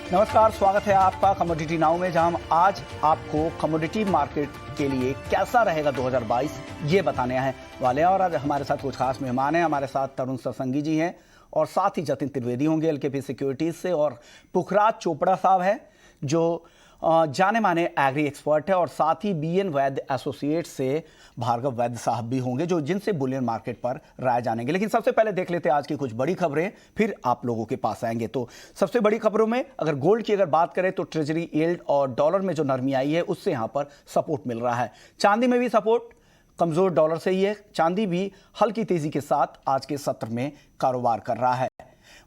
नमस्कार, स्वागत है आपका कमोडिटी नाउ में, जहां हम आज आपको कमोडिटी मार्केट के लिए कैसा रहेगा 2022 ये बताने हैं वाले हैं। और आज हमारे साथ कुछ खास मेहमान हैं। हमारे साथ तरुण सत्संगी जी हैं और साथ ही जतिन त्रिवेदी होंगे एलकेपी सिक्योरिटीज से, और पुखराज चोपड़ा साहब हैं जो जाने माने एग्री एक्सपर्ट है, और साथ ही बीएन वैद्य एसोसिएट से भार्गव वैद्य साहब भी होंगे जो जिनसे बुलियन मार्केट पर राय जानेंगे। लेकिन सबसे पहले देख लेते हैं आज की कुछ बड़ी खबरें, फिर आप लोगों के पास आएंगे। तो सबसे बड़ी खबरों में अगर गोल्ड की अगर बात करें तो ट्रेजरी यील्ड और डॉलर में जो नरमी आई है उससे यहां पर सपोर्ट मिल रहा है। चांदी में भी सपोर्ट कमजोर डॉलर से ही है। चांदी भी हल्की तेजी के साथ आज के सत्र में कारोबार कर रहा है।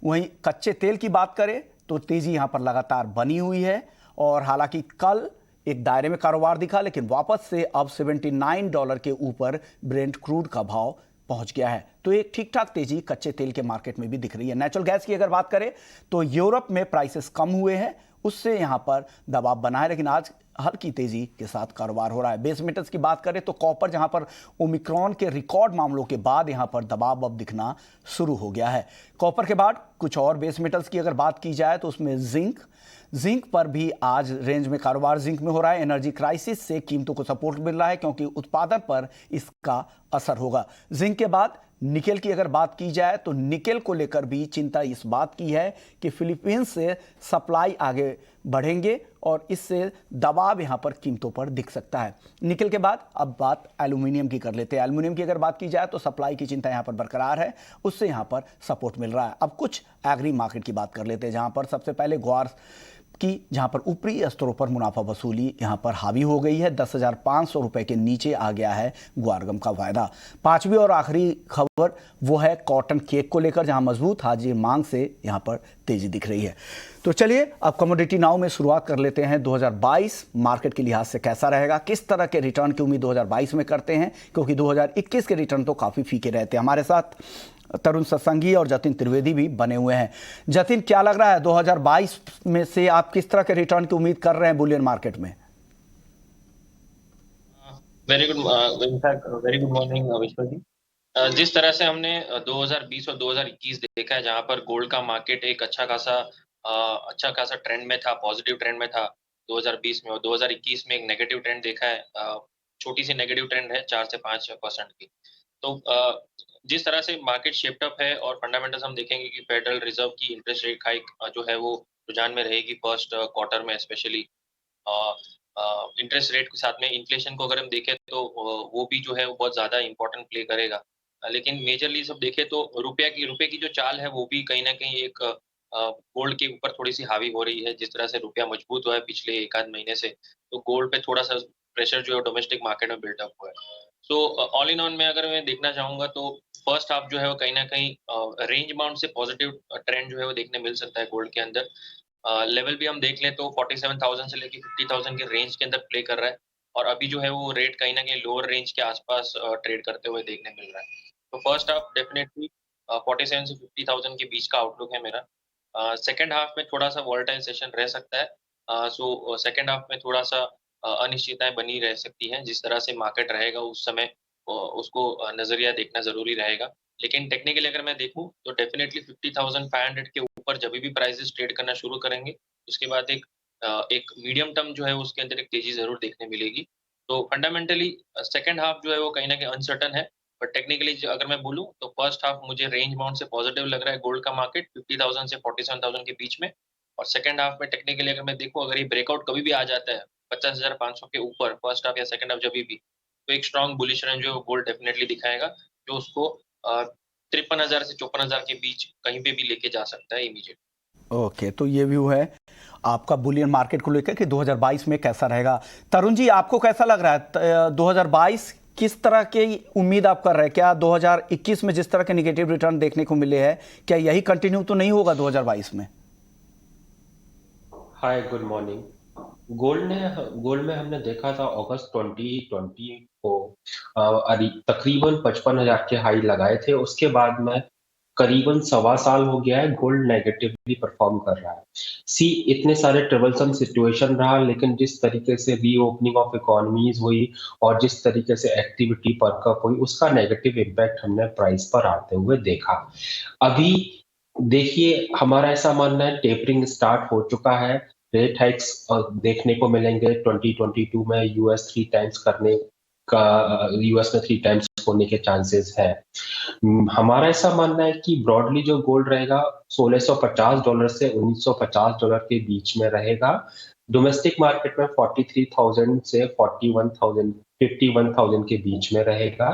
वहीं कच्चे तेल की बात करें तो तेजी यहां पर लगातार बनी हुई है, और हालांकि कल एक दायरे में कारोबार दिखा, लेकिन वापस से अब $79 के ऊपर ब्रेंट क्रूड का भाव पहुंच गया है। तो एक ठीक ठाक तेजी कच्चे तेल के मार्केट में भी दिख रही है। नेचुरल गैस की अगर बात करें तो यूरोप में प्राइसेस कम हुए हैं, उससे यहां पर दबाव बना है, लेकिन आज हल्की तेजी के साथ कारोबार हो रहा है। बेस मेटल्स की बात करें तो कॉपर, जहां पर ओमिक्रॉन के रिकॉर्ड मामलों के बाद यहां पर दबाव अब दिखना शुरू हो गया है। कॉपर के बाद कुछ और बेस मेटल्स की अगर बात की जाए तो उसमें जिंक पर भी आज रेंज में कारोबार जिंक में हो रहा है। एनर्जी क्राइसिस से कीमतों को सपोर्ट मिल रहा है क्योंकि उत्पादन पर इसका असर होगा। जिंक के बाद निकेल की अगर बात की जाए तो निकेल को लेकर भी चिंता इस बात की है कि फिलीपींस से सप्लाई आगे बढ़ेंगे और इससे दबाव यहां पर कीमतों पर दिख सकता है। निकेल के बाद अब बात एल्यूमिनियम की कर लेते हैं। एल्यूमिनियम की अगर बात की जाए तो सप्लाई की चिंता यहां पर बरकरार है, उससे यहां पर सपोर्ट मिल रहा है। अब कुछ एग्री मार्केट की बात कर लेते हैं, जहां पर सबसे पहले ग्वार की, जहां पर ऊपरी स्तरों पर मुनाफा वसूली यहां पर हावी हो गई है। 10,500 रुपए के नीचे आ गया है ग्वारगम का वायदा। पांचवी और आखिरी खबर वो है कॉटन केक को लेकर, जहां मजबूत हाजिर मांग से यहां पर तेजी दिख रही है। तो चलिए अब कमोडिटी नाउ में शुरुआत कर लेते हैं। 2022 मार्केट के लिहाज से कैसा रहेगा, किस तरह के रिटर्न की उम्मीद 2022 में करते हैं, क्योंकि 2021 के रिटर्न तो काफी फीके रहते हैं। हमारे साथ तरुण सत्संगी और जतिन त्रिवेदी भी बने हुए हैं। जतिन, क्या लग रहा है 2022 में से आप किस तरह के रिटर्न की उम्मीद कर रहे हैं बुलियन मार्केट में? Very good, in fact very good morning विश्व जी। जिस तरह से हमने 2020 और 2021 देखा है, जहां पर गोल्ड का मार्केट एक अच्छा खासा ट्रेंड में था, पॉजिटिव ट्रेंड में था 2020 में, और 2021 में एक नेगेटिव ट्रेंड देखा है। छोटी सी नेगेटिव ट्रेंड है 4 से 5% की। तो जिस तरह से मार्केट शेप्ड अप है और फंडामेंटल्स हम देखेंगे कि फेडरल रिजर्व की इंटरेस्ट रेट हाइक जो है वो रुझान में रहेगी फर्स्ट क्वार्टर में, स्पेशली इंटरेस्ट रेट के साथ में इन्फ्लेशन को अगर हम देखें तो वो भी जो है वो बहुत ज्यादा इंपॉर्टेंट प्ले करेगा। लेकिन मेजरली सब देखें तो रुपए की जो चाल है वो भी कहीं ना कहीं एक गोल्ड के ऊपर थोड़ी सी हावी हो रही है। जिस तरह से रुपया मजबूत हुआ है पिछले एक आध महीने से, तो गोल्ड पे थोड़ा सा प्रेशर जो है डोमेस्टिक मार्केट में बिल्टअप हुआ है। सो ऑल इन ऑल में अगर मैं देखना चाहूंगा तो फर्स्ट हाफ जो है वो कहीं ना कहीं रेंज बाउंड से पॉजिटिव ट्रेंड जो है वो देखने मिल सकता है गोल्ड के अंदर। लेवल भी हम देख लें तो 47,000 से लेके 50,000 के रेंज के अंदर प्ले कर रहा है, और अभी जो है वो रेट कहीं ना कहीं लोअर रेंज के आसपास ट्रेड करते हुए देखने मिल रहा है। तो फर्स्ट हाफ डेफिनेटली 47 से 50,000 के बीच का आउटलुक है मेरा। सेकेंड हाफ में थोड़ा सा वॉलेटाइल सेशन रह सकता है। सो सेकेंड हाफ में थोड़ा सा अनिश्चितताएं बनी रह सकती हैं। जिस तरह से मार्केट रहेगा उस समय उसको नजरिया देखना जरूरी रहेगा। लेकिन टेक्निकली अगर मैं देखूं तो डेफिनेटली 50,500 के ऊपर जब भी प्राइसेस ट्रेड करना शुरू करेंगे, उसके बाद एक मीडियम टर्म जो है उसके अंदर एक तेजी जरूर देखने मिलेगी। तो फंडामेंटली सेकंड हाफ जो है वो कहीं ना कहीं अनसर्टन है, बट टेक्निकली अगर मैं बोलूं तो फर्स्ट हाफ मुझे रेंज बाउंड से पॉजिटिव लग रहा है गोल्ड का मार्केट 50,000 से 47,000 के बीच में। और सेकंड हाफ में टेक्निकली अगर मैं देखूं, अगर ये ब्रेकआउट कभी भी आ जाता है 50,500 के ऊपर फर्स्ट हाफ या सेकंड हाफ जब भी, तो एक स्ट्रॉन्ग बुलिश रेंज जो गोल्ड डेफिनेटली दिखाएगा, जो उसको 53,000 से 54,000 के बीच कहीं पे भी लेके जा सकता है इमीडिएट। ओके, तो ये व्यू है आपका बुलियन मार्केट को लेकर कि 2022 में कैसा रहेगा। तरुण जी, आपको कैसा लग रहा है 2022 किस तरह की उम्मीद आप कर रहे हैं? क्या 2021 में जिस तरह के निगेटिव रिटर्न देखने को मिले हैं, क्या यही कंटिन्यू तो नहीं होगा 2022 में? हाय, गुड मॉर्निंग। गोल्ड में हमने देखा था अगस्त 2020 को तकरीबन 55,000 के हाई लगाए थे। उसके बाद में करीबन सवा साल हो गया है गोल्ड नेगेटिवली परफॉर्म कर रहा है। इतने सारे ट्रबलसम सिचुएशन रहा, लेकिन जिस तरीके से रीओपनिंग ऑफ इकोनॉमीज हुई और जिस तरीके से एक्टिविटी परकअप हुई, उसका नेगेटिव इम्पैक्ट हमने प्राइस पर आते हुए देखा। अभी देखिए, हमारा ऐसा मानना है टेपरिंग स्टार्ट हो चुका है। रेट हाइक्स देखने को मिलेंगे 2022 में यूएस 3 टाइम्स करने का यूएस में 3 टाइम्स होने के चांसेस है। हमारा ऐसा मानना है कि ब्रॉडली जो गोल्ड रहेगा $1650 से $1950 के बीच में रहेगा। डोमेस्टिक मार्केट में 43,000 से 41,000 51,000 के बीच में रहेगा।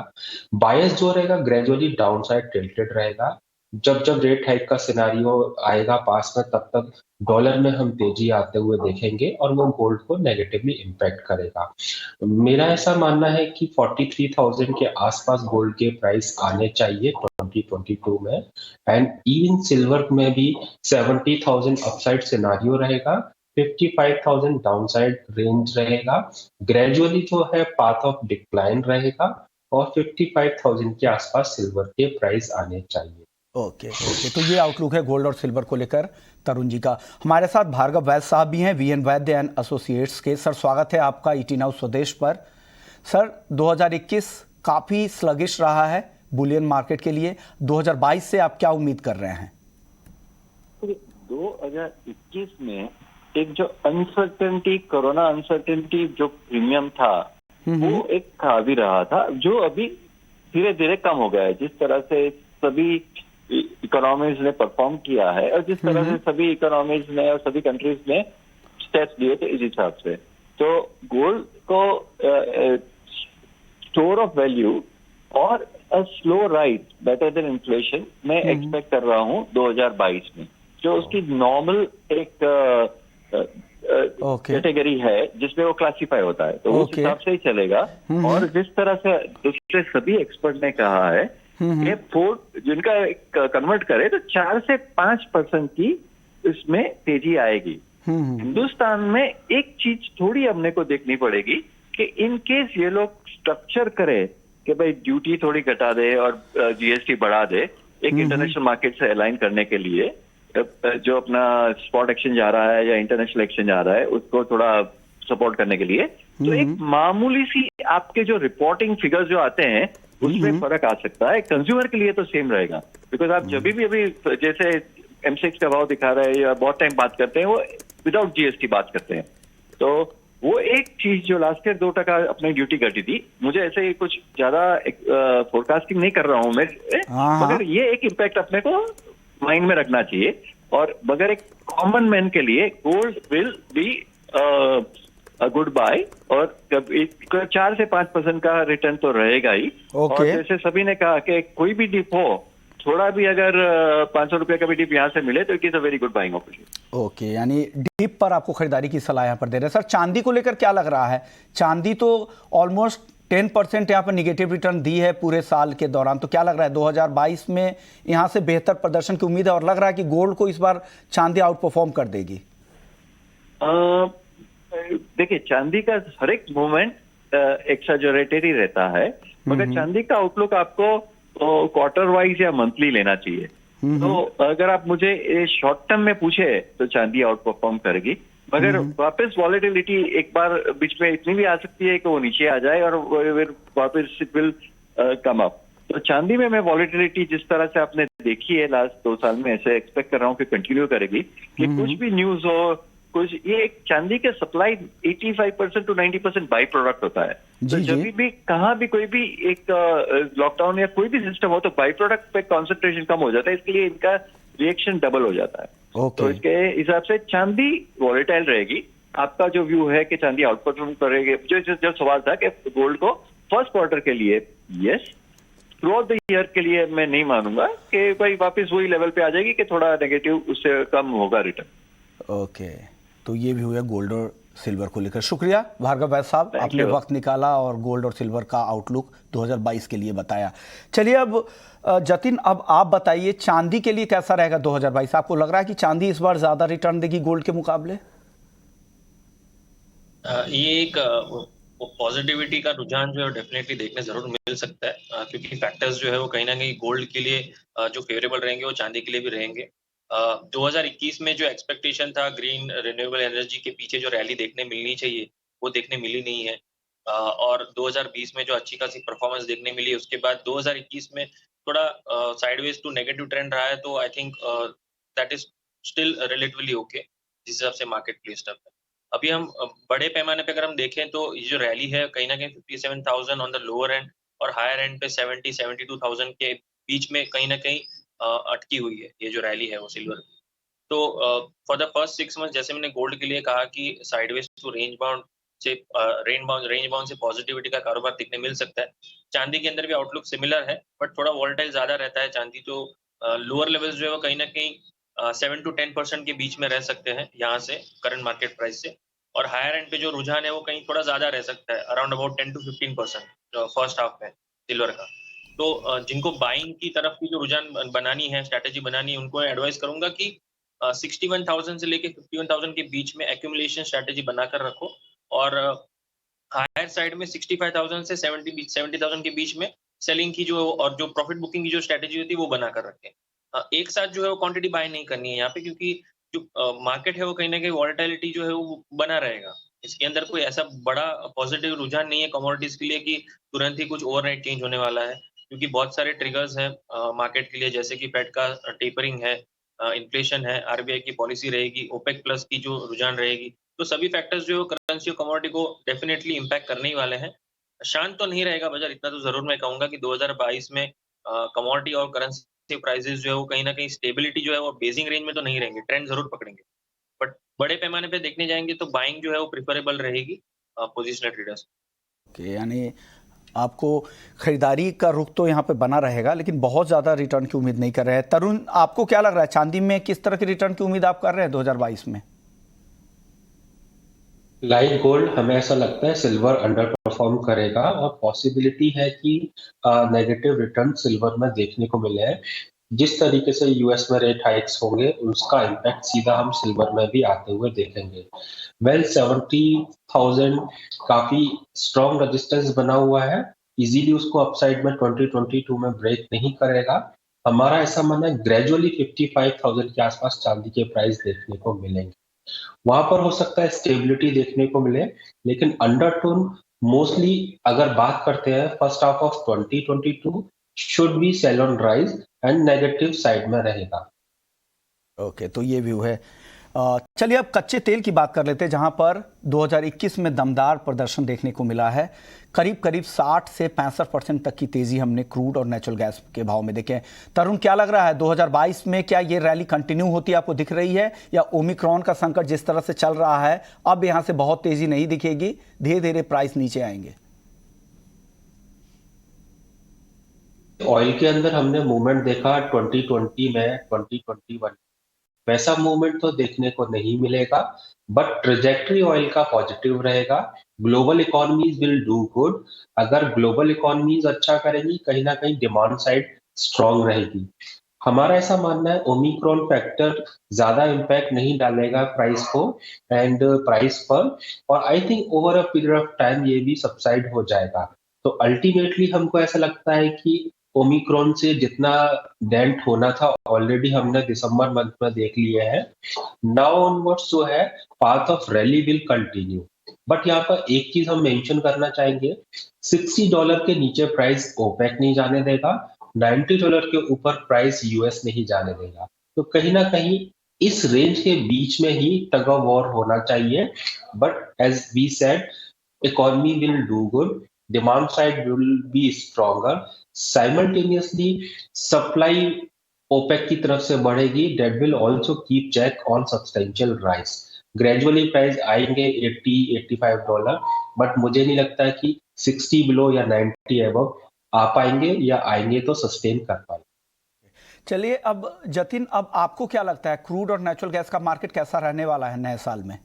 बायस जो रहेगा ग्रेजुअली डाउनसाइड टिल्टेड रहेगा। जब रेट हाइक का सिनेरियो आएगा पास में तब तक डॉलर में हम तेजी आते हुए देखेंगे और वो गोल्ड को नेगेटिवली इम्पैक्ट करेगा। मेरा ऐसा मानना है कि 43,000 के आसपास गोल्ड के प्राइस आने चाहिए 2022 में एंड इवन सिल्वर में भी 70,000 अपसाइड सिनेरियो रहेगा, 55,000 डाउनसाइड रेंज रहेगा। ग्रेजुअली जो है पाथ ऑफ डिक्लाइन रहेगा और 55,000 के आसपास सिल्वर के प्राइस आने चाहिए। ओके ओके, तो ये आउटलुक है गोल्ड और सिल्वर को लेकर तरुण जी का। हमारे साथ भार्गव वैद्य साहब भी हैं, वीएन वैद्य एंड एसोसिएट्स के। सर, स्वागत है आपका ईटी नाउ स्वदेश पर। सर, 2021 काफ़ी स्लगिश रहा है बुलियन मार्केट के लिए। 2022 से आप क्या उम्मीद कर रहे हैं? 2021 में एक जो अनसर्टेनिटी, कोरोना अनसर्टेनिटी जो प्रीमियम था वो एक हावी रहा था, जो अभी धीरे धीरे कम हो गया है। जिस तरह से सभी इकोनॉमीज ने परफॉर्म किया है और जिस तरह से सभी इकोनॉमीज ने और सभी कंट्रीज ने स्टेप्स लिए थे इस हिसाब से, तो गोल्ड को स्टोर ऑफ वैल्यू और a slow rise better than inflation मैं एक्सपेक्ट कर रहा हूँ 2022 में। जो उसकी नॉर्मल एक कैटेगरी है जिसमें वो क्लासिफाई होता है, तो उस हिसाब से ही चलेगा। और जिस तरह से दूसरे सभी एक्सपर्ट ने कहा है कि जिनका कन्वर्ट करे तो 4 से 5% की इसमें तेजी आएगी। हिंदुस्तान में एक चीज थोड़ी हमने को देखनी पड़ेगी कि इन केस ये लोग स्ट्रक्चर करे कि भाई ड्यूटी थोड़ी घटा दे और जीएसटी बढ़ा दे एक इंटरनेशनल मार्केट से अलाइन करने के लिए, जो अपना स्पॉट एक्सचेंज आ रहा है या इंटरनेशनल एक्सचेंज आ रहा है उसको थोड़ा सपोर्ट करने के लिए, तो एक मामूली सी आपके जो रिपोर्टिंग फिगर्स जो आते हैं उसमें फर्क आ सकता है। कंज्यूमर के लिए तो सेम रहेगा, बिकॉज आप जब भी अभी जैसे M6 का भाव दिखा रहे हैं या बहुत टाइम बात करते हैं वो विदाउट जीएसटी बात करते हैं, तो वो एक चीज जो लास्ट ईयर 2% अपनी ड्यूटी घटी थी, मुझे ऐसे ही कुछ ज्यादा फोरकास्टिंग नहीं कर रहा हूं मैं, मगर ये एक इम्पैक्ट अपने को माइंड में रखना चाहिए। और मगर एक कॉमन मैन के लिए gold will be good buy और 4 से 5% का रिटर्न तो रहेगा ही। और जैसे सभी ने कहा कि कोई भी डिप हो, थोड़ा भी अगर 500 रुपए का भी डिप यहाँ से मिले तो it is a very good buying opportunity. Okay, यानी डिप पर आपको खरीदारी की सलाह यहाँ पर दे रहे हैं। सर, चांदी को लेकर क्या लग रहा है? चांदी तो ऑलमोस्ट 10% यहाँ पर निगेटिव रिटर्न दी है पूरे साल के दौरान, तो क्या लग रहा है 2022 में यहाँ से बेहतर प्रदर्शन की उम्मीद है? और लग रहा है कि गोल्ड को इस बार चांदी आउट परफॉर्म कर देगी? देखिए, चांदी का हर एक मूवमेंट एक्सैजरेटेड रहता है, मगर चांदी का आउटलुक आपको क्वार्टर वाइज या मंथली लेना चाहिए। तो अगर आप मुझे शॉर्ट टर्म में पूछे तो चांदी आउट परफॉर्म करेगी, मगर वापस वॉलेटिलिटी एक बार बीच में इतनी भी आ सकती है कि वो नीचे आ जाए और वापस इट विल कम अप। तो चांदी में मैं वॉलेटिलिटी जिस तरह से आपने देखी है लास्ट 2 साल में, ऐसे एक्सपेक्ट कर रहा हूँ कि कंटिन्यू करेगी। कि कुछ भी न्यूज हो, कुछ ये एक चांदी के सप्लाई 85% to 90% बाई प्रोडक्ट होता है। तो जब भी कहाँ भी कोई भी एक लॉकडाउन या कोई भी सिस्टम हो तो बाई प्रोडक्ट पे कॉन्सेंट्रेशन कम हो जाता है, इसके लिए इनका रिएक्शन डबल हो जाता है। तो इसके हिसाब से चांदी वॉलेटाइल रहेगी। आपका जो व्यू है कि चांदी आउट परफॉर्म करेगी, जो सवाल था कि गोल्ड को फर्स्ट क्वार्टर के लिए yes, through out the year के लिए मैं नहीं मानूंगा कि भाई वापस वही लेवल पे आ जाएगी कि थोड़ा नेगेटिव उससे कम होगा रिटर्न। ओके, तो ये भी हुआ गोल्ड और सिल्वर को लेकर। शुक्रिया भार्गव वैद्य साहब, आपने वक्त निकाला और गोल्ड और सिल्वर का आउटलुक 2022 के लिए बताया। चलिए अब जतिन, अब आप बताइए चांदी के लिए कैसा रहेगा 2022? आपको लग रहा है कि चांदी इस बार ज्यादा रिटर्न देगी गोल्ड के मुकाबले? ये एक पॉजिटिविटी का रुझान जो है डेफिनेटली देखने जरूर मिल सकता है, क्योंकि फैक्टर्स जो है वो कहीं ना कहीं गोल्ड के लिए जो फेवरेबल रहेंगे वो चांदी के लिए भी रहेंगे। 2021 में जो एक्सपेक्टेशन था ग्रीन रिन्यूएबल एनर्जी के पीछे जो रैली देखने मिलनी चाहिए वो देखने मिली नहीं है। और 2020 में जो अच्छी खासी परफॉर्मेंस देखने मिली, उसके बाद 2021 में थोड़ा साइडवेज टू नेगेटिव ट्रेंड रहा है, तो I think that is still relatively okay, जिस हिसाब से मार्केट प्लेस्ड अप है। अभी हम बड़े पैमाने पे अगर हम देखें तो ये जो रैली है कहीं ना कहीं 57,000 ऑन द लोअर एंड और हायर एंड पे 72,000 के बीच में कहीं ना कहीं अटकी हुई है ये जो रैली है वो सिल्वर। तो फॉर द फर्स्ट 6 मंथ जैसे मैंने गोल्ड के लिए कहा कि साइडवेज टू रेंज बाउंड से रेंज बाउंड से पॉजिटिविटी का कारोबार दिखने मिल सकता है। चांदी के अंदर भी आउटलुक सिमिलर है, बट थोड़ा वोलेटाइल ज्यादा रहता है चांदी, तो लोअर लेवल्स जो है वो कहीं ना कहीं 7 to 10% के बीच में रह सकते हैं यहाँ से करंट मार्केट प्राइस से, और हायर एंड पे जो रुझान है वो कहीं थोड़ा ज्यादा रह सकता है, around about 10 to 15% first half में सिल्वर का। तो जिनको बाइंग की तरफ की जो रुझान बनानी है, स्ट्रैटेजी बनानी है, उनको एडवाइस करूंगा कि 61,000 से लेके 51,000 के बीच में एक्यूमुलेशन स्ट्रैटेजी बनाकर रखो, और हायर साइड में 65,000 से 70,000 के बीच में सेलिंग की जो और जो प्रॉफिट बुकिंग की जो स्ट्रैटेजी होती है वो बनाकर रखें। एक साथ जो है वो क्वांटिटी बाय नहीं करनी है यहाँ पे, क्योंकि जो मार्केट है वो कहीं ना कहीं वॉलेटिलिटी जो है वो बना रहेगा। इसके अंदर कोई ऐसा बड़ा पॉजिटिव रुझान नहीं है कमोडिटीज के लिए कि तुरंत ही कुछ ओवरनाइट चेंज होने वाला है, क्योंकि बहुत सारे ट्रिगर्स हैं मार्केट के लिए, जैसे कि फेड का टेपरिंग है, इन्फ्लेशन है, आरबीआई की पॉलिसी रहेगी, ओपेक प्लस की जो रुझान रहेगी, तो सभी फैक्टर्स जो करेंसी और कमोडिटी को डेफिनेटली इम्पैक्ट करने ही वाले हैं। शांत तो नहीं रहेगा बाजार, इतना तो जरूर मैं कहूंगा कि 2022 में कमोडिटी और करेंसी प्राइसेस जो है वो कहीं ना कहीं स्टेबिलिटी जो है वो बेसिंग रेंज में तो नहीं रहेंगे, ट्रेंड जरूर पकड़ेंगे, बट बड़े पैमाने पे देखने जाएंगे तो बाइंग जो है वो प्रिफरेबल रहेगी पोजिशनल ट्रेडर्स। ओके, यानी आपको खरीदारी का रुख तो यहाँ पे बना रहेगा, लेकिन बहुत ज़्यादा रिटर्न की उम्मीद नहीं कर रहे हैं। तरुण, आपको क्या लग रहा है, चांदी में किस तरह की रिटर्न की उम्मीद आप कर रहे हैं 2022 में? लाइक गोल्ड हमें ऐसा लगता है सिल्वर अंडर परफॉर्म करेगा, और पॉसिबिलिटी है कि नेगेटिव रिटर्न सिल्वर में देखने को मिले हैं। जिस तरीके से यूएस में रेट हाइक्स होंगे उसका इम्पैक्ट सीधा हम सिल्वर में भी आते हुए देखेंगे। 70,000 काफी स्ट्रॉन्ग रेजिस्टेंस बना हुआ है, इजीली उसको अपसाइड में 2022 में ब्रेक नहीं करेगा। हमारा ऐसा मानना है ग्रेजुअली 55,000 के आसपास चांदी के प्राइस देखने को मिलेंगे, वहां पर हो सकता है स्टेबिलिटी देखने को मिले, लेकिन अंडरटोन मोस्टली अगर बात करते हैं first half of 2022 should be sell on rise and negative side में रहेगा। ओके, तो ये व्यू है। चलिए अब कच्चे तेल की बात कर लेते हैं, जहां पर 2021 में दमदार प्रदर्शन देखने को मिला है। करीब करीब 60 से 65% तक की तेजी हमने क्रूड और नेचुरल गैस के भाव में देखे। तरुण, क्या लग रहा है 2022 में क्या ये रैली कंटिन्यू होती आपको दिख रही है, या ओमिक्रॉन का संकट जिस तरह से चल रहा है अब यहां से बहुत तेजी नहीं दिखेगी, धीरे धीरे प्राइस नीचे आएंगे? ऑयल के अंदर हमने मूवमेंट देखा 2020 में, 2021 वैसा मूवमेंट तो देखने को नहीं मिलेगा, बट ट्रेजेक्टरी ऑयल का पॉजिटिव रहेगा। Global economies will do good. अगर ग्लोबल इकोनॉमीज अच्छा करेंगी कहीं ना कहीं डिमांड साइड स्ट्रांग रहेगी। हमारा ऐसा मानना है ओमिक्रॉन फैक्टर ज्यादा इम्पैक्ट नहीं डालेगा प्राइस को एंड प्राइस पर, और I think over a period of time ये भी सबसाइड हो जाएगा। तो अल्टीमेटली हमको ऐसा लगता है कि ओमिक्रॉन से जितना डेंट होना था ऑलरेडी हमने दिसंबर मंथ में देख लिए हैं। नाउ ऑनवर्ड्स जो है path of rally will continue, but यहाँ पर एक चीज हम मेंशन करना चाहेंगे, $60 के नीचे प्राइस ओपेक नहीं जाने देगा, $90 के ऊपर प्राइस यूएस नहीं जाने देगा। तो कहीं ना कहीं इस रेंज के बीच में ही टग ऑफ वॉर होना चाहिए, but as we said economy will do good, demand side will be stronger, simultaneously supply OPEC की तरफ से बढ़ेगी, that will also keep check on substantial rise. Gradually price आएंगे $80-85, बट मुझे नहीं लगता है कि 60 बिलो या 90 अबव आ पाएंगे, या आएंगे तो सस्टेन कर पाएंगे। चलिए अब जतिन, अब आपको क्या लगता है क्रूड और नेचुरल गैस का मार्केट कैसा रहने वाला है नए साल में?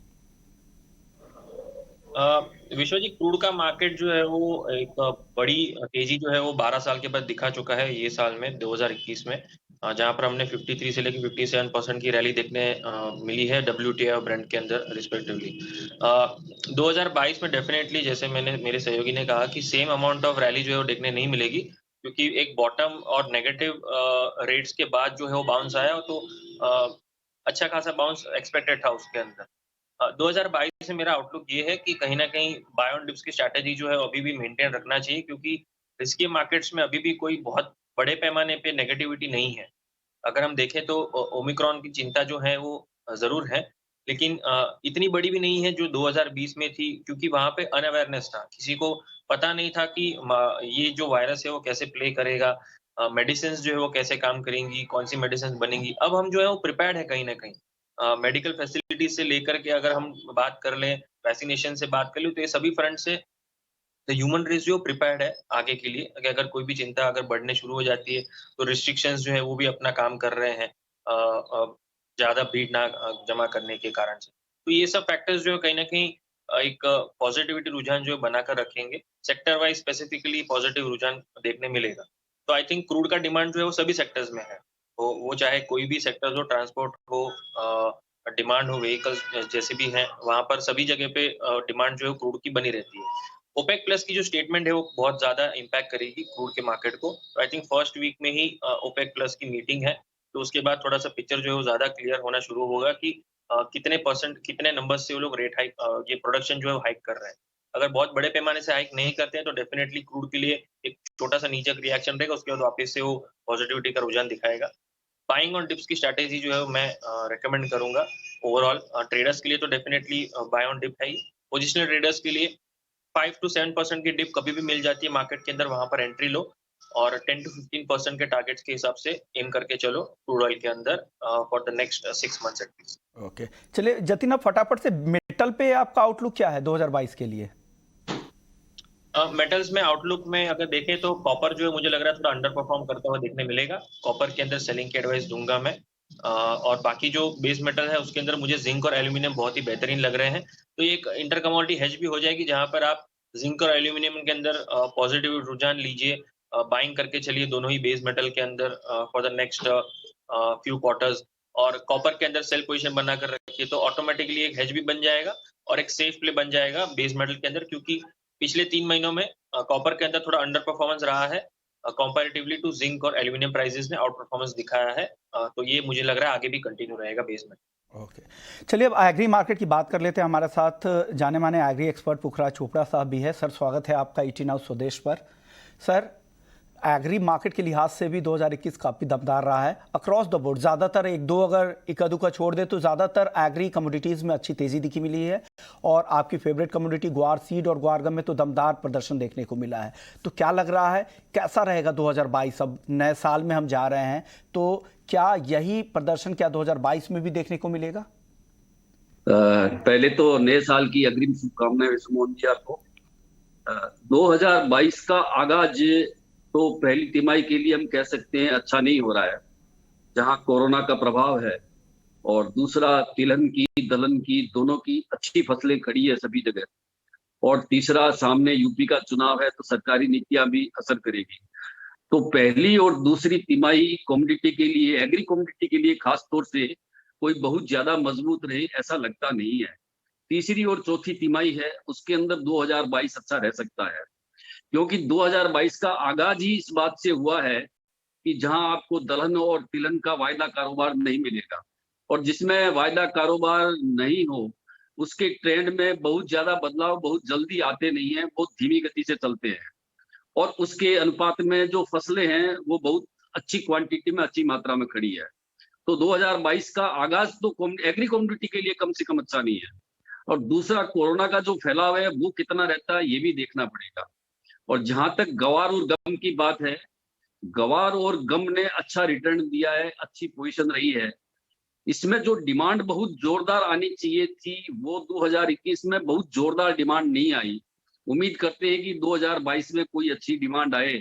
विश्वजीत, क्रूड का मार्केट जो है वो एक बड़ी तेजी जो है वो 12 साल के बाद दिखा चुका है ये साल में 2021 में, जहां पर हमने 53 से लेकर 57% की रैली देखने मिली है WTI और ब्रेंट के अंदर रिस्पेक्टिवली। 2022 में डेफिनेटली जैसे मेरे सहयोगी ने कहा कि सेम अमाउंट ऑफ रैली जो है वो देखने नहीं मिलेगी, क्योंकि एक बॉटम और नेगेटिव रेट्स के बाद जो है वो बाउंस आया, तो अच्छा खासा बाउंस एक्सपेक्टेड था उसके अंदर। 2022 से मेरा आउटलुक ये है कि कहीं ना कहीं बाय ऑन डिप्स की स्ट्रैटेजी जो है अभी भी मेंटेन रखना चाहिए, क्योंकि रिस्की मार्केट्स में अभी भी कोई बहुत बड़े पैमाने पे नेगेटिविटी नहीं है। अगर हम देखें तो ओमिक्रॉन की चिंता जो है वो ज़रूर है, लेकिन इतनी बड़ी भी नहीं है जो 2020 में थी, क्योंकि वहाँ पे अनअवेयरनेस था। किसी को पता नहीं था कि ये जो वायरस है वो कैसे प्ले करेगा, मेडिसिन्स जो है वो कैसे काम करेंगी, कौन-सी मेडिसिन्स बनेंगी। अब हम जो है वो प्रिपेयर्ड है कहीं न कहीं। मेडिकल फैसिलिटीज़ से लेकर के अगर हम बात कर लें, वैक्सीनेशन से बात कर लें, तो ये सभी फ्रंट से द ह्यूमन रेस जो प्रिपेयर्ड है आगे के लिए, कि अगर कोई भी चिंता अगर बढ़ने शुरू हो जाती है, तो रिस्ट्रिक्शंस जो है वो भी अपना काम कर रहे हैं, ज़्यादा भीड़ ना जमा करने के कारण से। तो ये सब फैक्टर्स जो है कहीं न कहीं एक पॉजिटिविटी रुझान जो है बनाकर रखेंगे। सेक्टर वाइज़ स्पेसिफिकली पॉजिटिव रुझान देखने मिलेगा। तो आई थिंक क्रूड का डिमांड जो है वो सभी सेक्टर्स में है। तो वो चाहे कोई भी सेक्टर हो, ट्रांसपोर्ट हो, डिमांड हो, व्हीकल्स जैसे भी हैं, वहाँ पर सभी जगह पे डिमांड जो है क्रूड की बनी रहती है। ओपेक प्लस की जो स्टेटमेंट है वो बहुत ज़्यादा इम्पैक्ट करेगी क्रूड के मार्केट को। तो आई थिंक फर्स्ट वीक में ही ओपेक प्लस की मीटिंग है, तो उसके बाद थोड़ा-सा पिक्चर जो है वो ज़्यादा क्लियर होना शुरू होगा कि कितने परसेंट, कितने नंबर्स से वो लोग रेट हाइक, ये प्रोडक्शन जो है वो हाइक कर रहे हैं। अगर बहुत बड़े पैमाने से हाइक नहीं करते हैं, तो डेफिनिटली क्रूड के लिए एक छोटा-सा नीचे का रिएक्शन रहेगा, उसके बाद वापस से वो पॉजिटिविटी का रुझान दिखाएगा। बाइंग ऑन डिप्स की स्ट्रैटेजी जो है वो मैं रिकमेंड करूँगा। ओवरऑल ट्रेडर्स के लिए तो डेफिनिटली बाय ऑन डिप है ही। पोजिशनल ट्रेडर्स के लिए 5 टू 7% की डिप कभी भी मिल जाती है मार्केट के अंदर, वहाँ पर एंट्री लो और 10 टू 15% के टारगेट्स के हिसाब से एम करके चलो क्रूड ऑयल के अंदर for the next 6 months at least. Okay, चलिए जतिन, अब फटाफट से मेटल पे आपका आउटलुक क्या है 2022 के लिए? मेटल्स में आउटलुक में अगर देखें तो कॉपर जो है मुझे लग रहा है थोड़ा अंडर परफॉर्म करता हुआ देखने मिलेगा। कॉपर के अंदर सेलिंग की एडवाइस दूंगा मैं। और बाकी जो बेस मेटल है उसके अंदर मुझे जिंक और एल्यूमिनियम बहुत ही बेहतरीन लग रहे हैं। तो ये एक इंटर कमोडिटी हेज भी हो जाएगी, जहां पर आप जिंक और एल्यूमिनियम के अंदर पॉजिटिव रुझान लीजिए, बाइंग करके चलिए दोनों ही बेस मेटल के अंदर for the next few quarters. और कॉपर के अंदर सेल पोजीशन बनाकर रखिए, तो ऑटोमेटिकली एक हेज भी बन जाएगा और एक सेफ प्ले बन जाएगा बेस मेटल के अंदर, क्योंकि पिछले 3 महीनों में कॉपर के अंदर थोड़ा अंडर परफॉर्मेंस रहा है कंपैरेटिवली टू जिंक और एल्यूमिनियम प्राइसेस ने आउट परफॉर्मेंस दिखाया है। तो ये मुझे लग रहा है आगे भी कंटिन्यू रहेगा बेस में। ओके, चलिए अब एग्री मार्केट की बात कर लेते हैं। हमारे साथ जाने माने एग्री एक्सपर्ट पुखराज चोपड़ा साहब भी है। सर, स्वागत है आपका ईटी नाउ स्वदेश पर। सर, एग्री मार्केट के लिहाज से भी 2021 काफ़ी दमदार रहा है अक्रॉस द बोर्ड। ज़्यादातर एक दो अगर इक्का दुक्का छोड़ दे तो ज़्यादातर एग्री कमोडिटीज़ में अच्छी तेज़ी दिखी मिली है, और आपकी फेवरेट कमोडिटी ग्वार सीड और ग्वारगम में तो दमदार प्रदर्शन देखने को मिला है। तो क्या लग रहा है, कैसा रहेगा 2022? अब नए साल में हम जा रहे हैं, तो क्या यही प्रदर्शन क्या 2022 में भी देखने को मिलेगा? पहले तो नए साल की अग्रिम शुभकामनाएं विष्णुमोहन जी आपको। 2022 का आगाज तो पहली तिमाही के लिए हम कह सकते हैं अच्छा नहीं हो रहा है, जहां कोरोना का प्रभाव है, और दूसरा तिलहन की दलहन की दोनों की अच्छी फसलें खड़ी है सभी जगह, और तीसरा सामने यूपी का चुनाव है, तो सरकारी नीतियां भी असर करेगी। तो पहली और दूसरी तिमाही कम्युनिटी के लिए, एग्री कम्युनिटी के लिए खास तौर से कोई बहुत ज्यादा मजबूत रहे ऐसा लगता नहीं है। तीसरी और चौथी तिमाही है, उसके अंदर 2022 अच्छा रह सकता है, क्योंकि 2022 का आगाज ही इस बात से हुआ है कि जहां आपको दलहन और तिलहन का वायदा कारोबार नहीं मिलेगा, और जिसमें वायदा कारोबार नहीं हो उसके ट्रेंड में बहुत ज्यादा बदलाव बहुत जल्दी आते नहीं है, बहुत धीमी गति से चलते हैं, और उसके अनुपात में जो फसलें हैं वो बहुत अच्छी क्वांटिटी में अच्छी मात्रा में खड़ी है। तो 2022 का आगाज तो एग्री कम्युनिटी के लिए कम से कम अच्छा नहीं है, और दूसरा कोरोना का जो फैलाव है वो कितना रहता है ये भी देखना पड़ेगा। और जहां तक गवार और गम की बात है, गवार और गम ने अच्छा रिटर्न दिया है, अच्छी पोजीशन रही है। इसमें जो डिमांड बहुत जोरदार आनी चाहिए थी वो 2021 में बहुत जोरदार डिमांड नहीं आई। उम्मीद करते हैं कि 2022 में कोई अच्छी डिमांड आए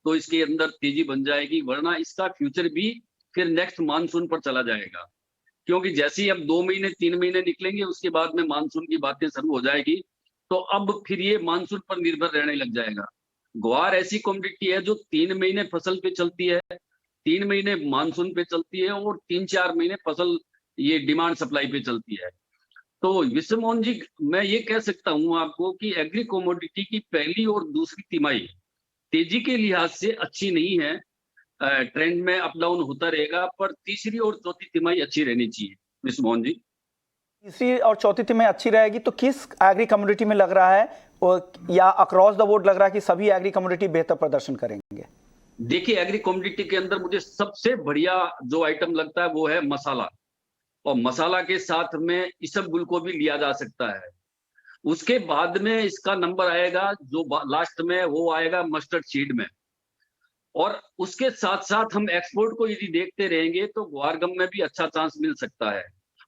तो इसके अंदर तेजी बन जाएगी, वरना इसका फ्यूचर भी फिर नेक्स्ट मानसून पर चला जाएगा, क्योंकि जैसे ही अब 2 महीने 3 महीने निकलेंगे उसके बाद में मानसून की बातें शुरू हो जाएगी, तो अब फिर ये मानसून पर निर्भर रहने लग जाएगा। ग्वार ऐसी कमोडिटी है जो 3 महीने फसल पे चलती है, 3 महीने मानसून पे चलती है, और 3-4 महीने फसल ये डिमांड सप्लाई पे चलती है। तो विष्णुमोहन जी, मैं ये कह सकता हूँ आपको कि एग्री कमोडिटी की पहली और दूसरी तिमाही तेजी के लिहाज से अच्छी नहीं है, ट्रेंड में अप डाउन होता रहेगा, पर तीसरी और चौथी तिमाही अच्छी रहनी चाहिए विष्णुमोहन जी। तीसरी और चौथी तिमाही अच्छी रहेगी तो किस एग्री कमोडिटी में लग रहा है, या अक्रॉस द बोर्ड लग रहा है कि सभी एग्री कमोडिटी बेहतर प्रदर्शन करेंगे? देखिए, एग्री कमोडिटी के अंदर मुझे सबसे बढ़िया जो आइटम लगता है वो है मसाला, और मसाला के साथ में इसबगुल को भी लिया जा सकता है। उसके बाद में इसका नंबर आएगा जो लास्ट में, वो आएगा मस्टर्ड सीड में। और उसके साथ साथ हम एक्सपोर्ट को यदि देखते रहेंगे तो ग्वार गम में भी अच्छा चांस मिल सकता है।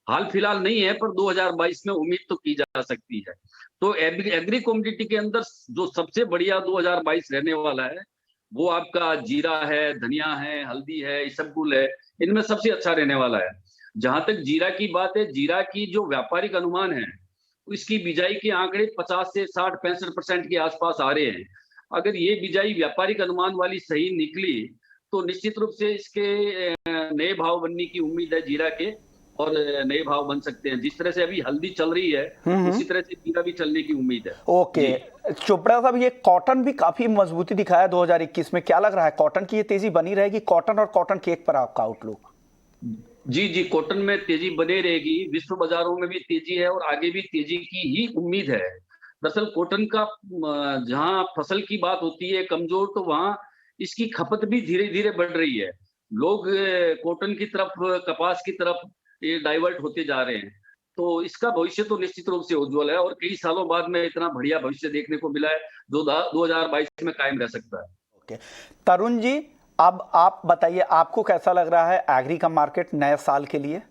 हाल फिलहाल नहीं है, पर 2022 में उम्मीद तो की जा सकती है। तो एग्री कमोडिटी के अंदर जो सबसे बढ़िया 2022 रहने वाला है वो आपका जीरा है, धनिया है, हल्दी है, इसबगुल है, इनमें सबसे अच्छा रहने वाला है। जहां तक जीरा की बात है, जीरा की जो व्यापारिक अनुमान है, इसकी बिजाई के आंकड़े 50 से 60-65% के आसपास आ रहे हैं। अगर ये बिजाई व्यापारिक अनुमान वाली सही निकली तो निश्चित रूप से इसके नए भाव बनने की उम्मीद है जीरा के, और नए भाव बन सकते हैं। जिस तरह से अभी हल्दी चल रही है उसी तरह से जीरा भी चलने की उम्मीद है। ओके चोपड़ा साहब, ये कॉटन भी काफी मजबूती दिखाया 2021 में, क्या लग रहा है कॉटन की ये तेजी बनी रहेगी? कॉटन और कॉटन केक पर आपका आउटलुक? जी, कॉटन में तेजी बने रहेगी, विश्व बाजारों में भी तेजी है और आगे भी तेजी की ही उम्मीद है। दरअसल कॉटन का जहां फसल की बात होती है कमजोर, तो वहां इसकी खपत भी धीरे धीरे बढ़ रही है। लोग कॉटन की तरफ, कपास की तरफ ये डाइवर्ट होते जा रहे हैं। तो इसका भविष्य तो निश्चित रूप से उज्जवल है, और कई सालों बाद में इतना बढ़िया भविष्य देखने को मिला है जो 2022 में कायम रह सकता है। ओके तरुण जी, अब आप बताइए, आपको कैसा लग रहा है एग्री का मार्केट नए साल के लिए?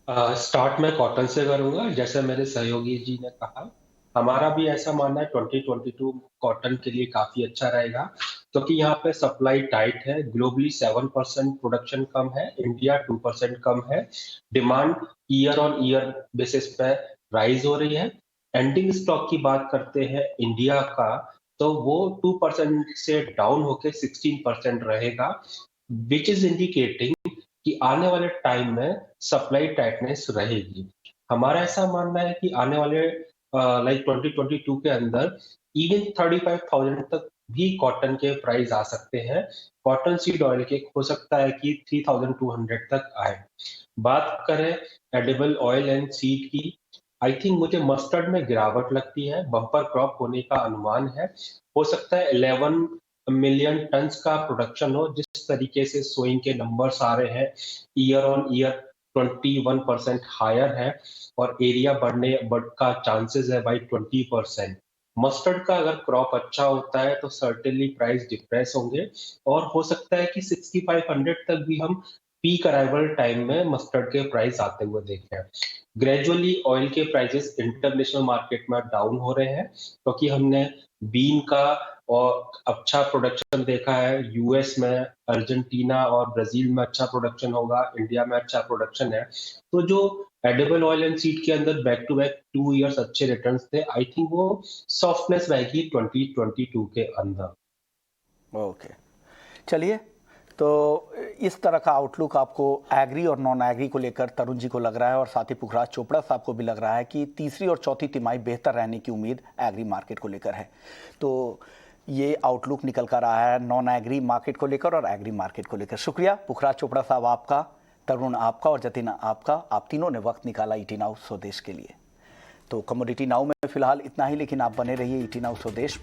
स्टार्ट मैं कॉटन से करूंगा। जैसे मेरे सहयोगी जी ने कहा, हमारा भी ऐसा मानना है 2022 कॉटन के लिए काफी अच्छा रहेगा, क्योंकि यहाँ पे सप्लाई टाइट है। ग्लोबली 7% प्रोडक्शन कम है, इंडिया 2% कम है। Demand year on year basis पे राइज हो रही है। एंडिंग स्टॉक की बात करते हैं इंडिया का, तो वो 2% से डाउन होकर 16% रहेगा, विच इज इंडिकेटिंग कि आने वाले टाइम में सप्लाई टाइटनेस रहेगी। हमारा ऐसा मानना है कि आने वाले लाइक 2022 के अंदर इवन 35,000 तक भी कॉटन के प्राइस आ सकते हैं। कॉटन सीड ऑयल के हो सकता है कि 3,200 तक आए। बात करें एडिबल ऑयल एंड सीड की, आई थिंक मुझे मस्टर्ड में गिरावट लगती है, बम्पर क्रॉप होने का अनुमान है। हो सकता है 11 मिलियन टन्स का प्रोडक्शन हो। जिस तरीके से सोइंग के नंबर्स आ रहे हैं, ईयर ऑन ईयर 21% हायर है, और एरिया बढ़ने का चांसेस है बाई 20%। मस्टर्ड का अगर क्रॉप अच्छा होता है तो सर्टेनली प्राइस डिप्रेस होंगे, और हो सकता है कि 6500 तक भी हम पीक अराइवल टाइम में मस्टर्ड के प्राइस आते हुए देखें। ग्रेजुअली ऑयल के प्राइसेस इंटरनेशनल मार्केट में डाउन हो रहे हैं, क्योंकि हमने बीन का और अच्छा प्रोडक्शन देखा है। यूएस में, अर्जेंटीना और ब्राजील में अच्छा प्रोडक्शन होगा, इंडिया में अच्छा प्रोडक्शन है। तो जो एडिबल ऑयल एंड सीड के अंदर बैक टू बैक 2 इयर्स अच्छे रिटर्न्स थे, आई थिंक वो सॉफ्टनेस रहेगी 2022 के अंदर। ओके चलिए, तो इस तरह का आउटलुक आपको एग्री और नॉन एग्री को लेकर तरुण जी को लग रहा है, और साथ ही पुखराज चोपड़ा साहब को भी लग रहा है कि तीसरी और चौथी तिमाही बेहतर रहने की उम्मीद एग्री मार्केट को लेकर है। तो ये आउटलुक निकल कर रहा है नॉन एग्री मार्केट को लेकर और एग्री मार्केट को लेकर। शुक्रिया पुखराज चोपड़ा साहब आपका, तरुण आपका और जतिन आपका, आप तीनों ने वक्त निकाला ईटी नाउ स्वदेश के लिए। तो कमोडिटी नाउ में फिलहाल इतना ही, लेकिन आप बने रहिए ईटी नाउ स्वदेश।